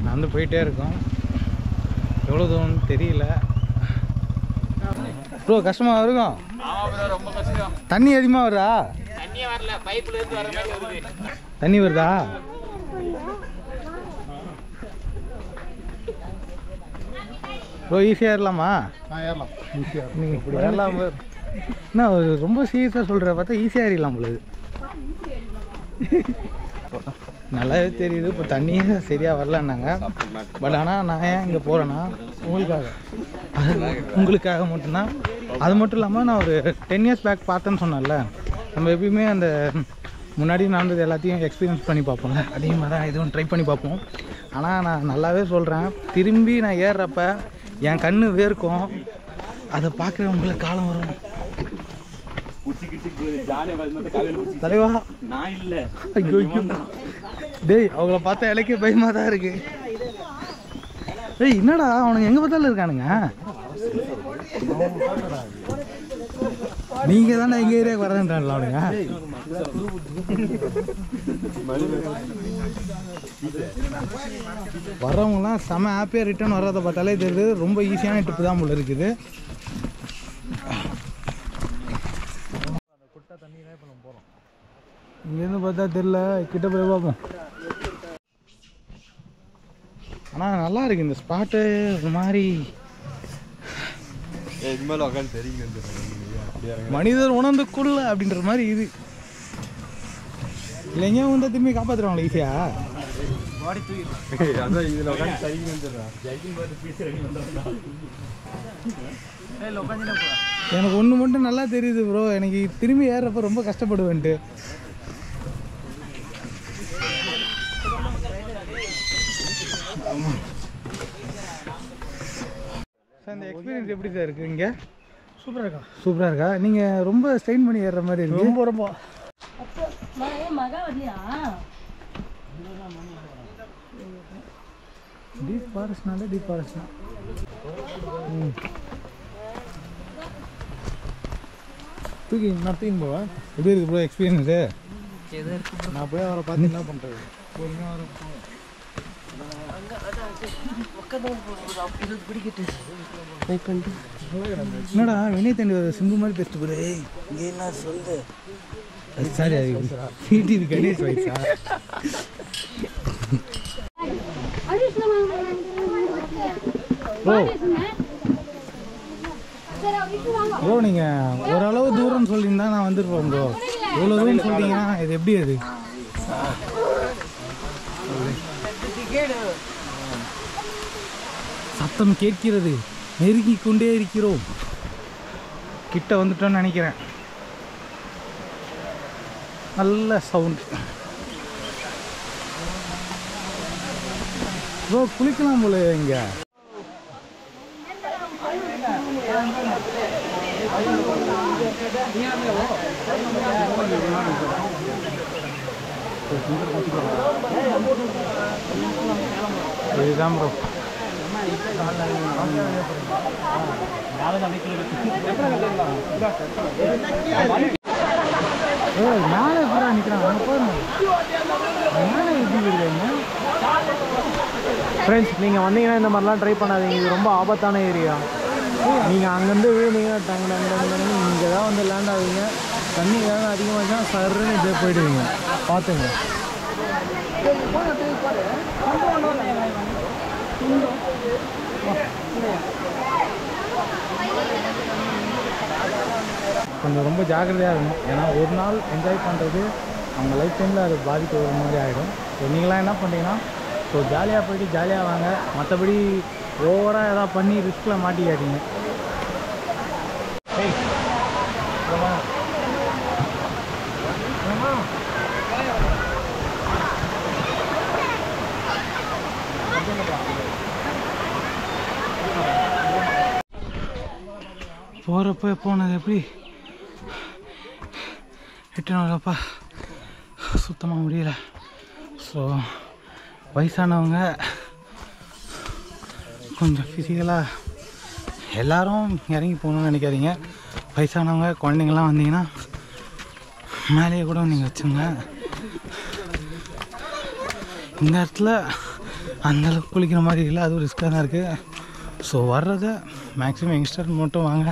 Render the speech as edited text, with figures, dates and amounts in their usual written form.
நடந்து போயிட்டே இருக்கோம். எவ்வளோ தூரம்னு தெரியல ப்ரோ. கஷ்டமாக இருக்கும். ரொம்ப கஷ்டம். தண்ணி அதிகமாக வருதா? தண்ணியே வரல, பைப்ல இருந்து வர மாதிரி வருது. தண்ணி வருதா? ப்ரோ ஈஸியாக ஏறலாமா? ஏறலாம், ஈஸியாக நீங்கள் இப்படி ஏறலாம். என்ன ரொம்ப சீரியஸாக சொல்கிற பார்த்தா ஈஸியாக ஏறிடலாம் பொழுது. நல்லாவே தெரியுது. இப்போ தண்ணியே சரியாக வரலன்னாங்க. பட் ஆனால் நான் ஏன் இங்கே போகிறேன்னா உங்களுக்காக மட்டும்தான். அது மட்டும் இல்லாமல் நான் ஒரு 10 years பேக் பார்த்தேன்னு சொன்னேன்ல, நம்ம எப்பயுமே அந்த முன்னாடி நடந்தது எல்லாத்தையும் எக்ஸ்பீரியன்ஸ் பண்ணி பார்ப்போம்ல, அதே மாதிரி தான் இதுவும் ட்ரை பண்ணி பார்ப்போம். ஆனால் நான் நல்லாவே சொல்கிறேன், திரும்பி நான் ஏறுறப்ப என் கண் வேர்க்கும். அதை பார்க்குறவங்களுக்கு காலம் வரும். தலைவா நான் இல்லை. ஐயோ டேய், அவங்கள பார்த்தா எனக்கே பயமாக தான் இருக்கு. டேய் என்னடா அவனுங்க எங்கே பார்த்தாலும் இருக்கானுங்க. நீங்கள் தானே எங்கள் ஏரியாவுக்கு வரதுன்றான்ல அவனுங்க. வர்றவங்களாம் செம ஹாப்பியாக ரிட்டர்ன் வர்றதை பார்த்தாலே தெரியுது. ரொம்ப ஈஸியான ட்ரிப்பு தான் போல இருக்குது. இங்கேருந்து பார்த்தா தெரியல, கிட்ட போய் பார்ப்போம். ஆனால் நல்லா இருக்கு இந்த ஸ்பாட்டு. ஒரு மாதிரி மனிதர் உணர்ந்து கொள்ள அப்படின்ற மாதிரி இது. இல்லைங்க வந்து திரும்பி காப்பாற்றுவாங்களா ஈஸியா? எனக்கு ஒன்று மட்டும் நல்லா தெரியுது ப்ரோ, எனக்கு திரும்பி ஏறப்ப ரொம்ப கஷ்டப்படுவேன்ட்டு. சார் இந்த எக்ஸ்பீரியன்ஸ் எப்படி சார் இருக்குது இங்கே? சூப்பராக இருக்கா? சூப்பராக இருக்கா? நீங்கள் ரொம்ப ஸ்ட்ரெயின் பண்ணி ஏறுற மாதிரி இருக்கு. ரொம்ப ரொம்ப டீப் ஃபாரஸ்ட்னால டீப் ஃபாரஸ்ட் தான். தூக்கி நான் தூக்கி போவேன். எப்படி இருக்குது ப்ரோ எக்ஸ்பீரியன்ஸு? நான் போய் அவரை பார்த்து என்ன பண்ணுறது? என்னடா வினய் தண்டி ஒரு சிம்பு மாதிரி பேசிட்டு போடு. இங்கே என்ன சொல்லு? சாரி அது கணேஷ் வயசா? ப்ரோ நீங்கள் ஓரளவு தூரம்னு சொல்லியிருந்தா நான் வந்துருப்பேன் ப்ரோ. எவ்வளோ தூரம் சொல்லிட்டீங்கன்னா இது எப்படி? அது சத்தம் கேட்கிறது, நெருங்கி கொண்டே இருக்கிறோம். கிட்ட வந்துட்டோன்னு நினைக்கிறேன். நல்ல சவுண்ட் ப்ரோ. குளிக்கலாம் போல இங்க. இதுதான் ப்ரோ. மேலே பூரா நிற்கிறாங்க. மேலே எப்படி இருக்காங்க ஃப்ரெண்ட்ஸ்? நீங்கள் வந்தீங்கன்னா இந்த மாதிரிலாம் ட்ரை பண்ணாதீங்க. இது ரொம்ப ஆபத்தான ஏரியா. நீங்கள் அங்கேருந்து விழுந்தீங்கன்னா டங்கு இங்கே தான் வந்து லேண்ட் ஆகுவீங்க. தண்ணி ஏதாவது அதிகமாச்சுன்னா சருன்னு இப்படியே போயிடுவீங்க. பார்த்துங்க. கொஞ்சம் ரொம்ப ஜாக்கிரதையாக இருக்கணும். ஏன்னா ஒரு நாள் என்ஜாய் பண்ணுறது அவங்க லைஃப் டைமில் அது பாதிக்க ஒரு மாதிரி ஆகிடும். ஸோ நீங்களாம் என்ன பண்ணுறீங்கன்னா, ஸோ ஜாலியாக போயிட்டு ஜாலியாக வாங்க. மற்றபடி ஓவராக எதாவது பண்ணி ரிஸ்கில் மாட்டிக்காதீங்க. போகிறப்ப போனது எப்படி ரிட்டர்ன் வரப்பா சுத்தமாக முடியல. ஸோ வயசானவங்க கொஞ்சம் ஃபிசிக்கலாக எல்லோரும் இறங்கி போகணுன்னு நினைக்காதீங்க. வயசானவங்க குழந்தைங்கள்லாம் வந்தீங்கன்னா மேலேயே கூட நீங்கள் வச்சுங்க. இந்த இடத்துல அந்தளவுக்கு குளிக்கிற மாதிரி இல்லை, அதுவும் ரிஸ்க்காக தான் இருக்குது. ஸோ வர்றதை மேக்ஸிமம் யங்ஸ்டர் மட்டும் வாங்க,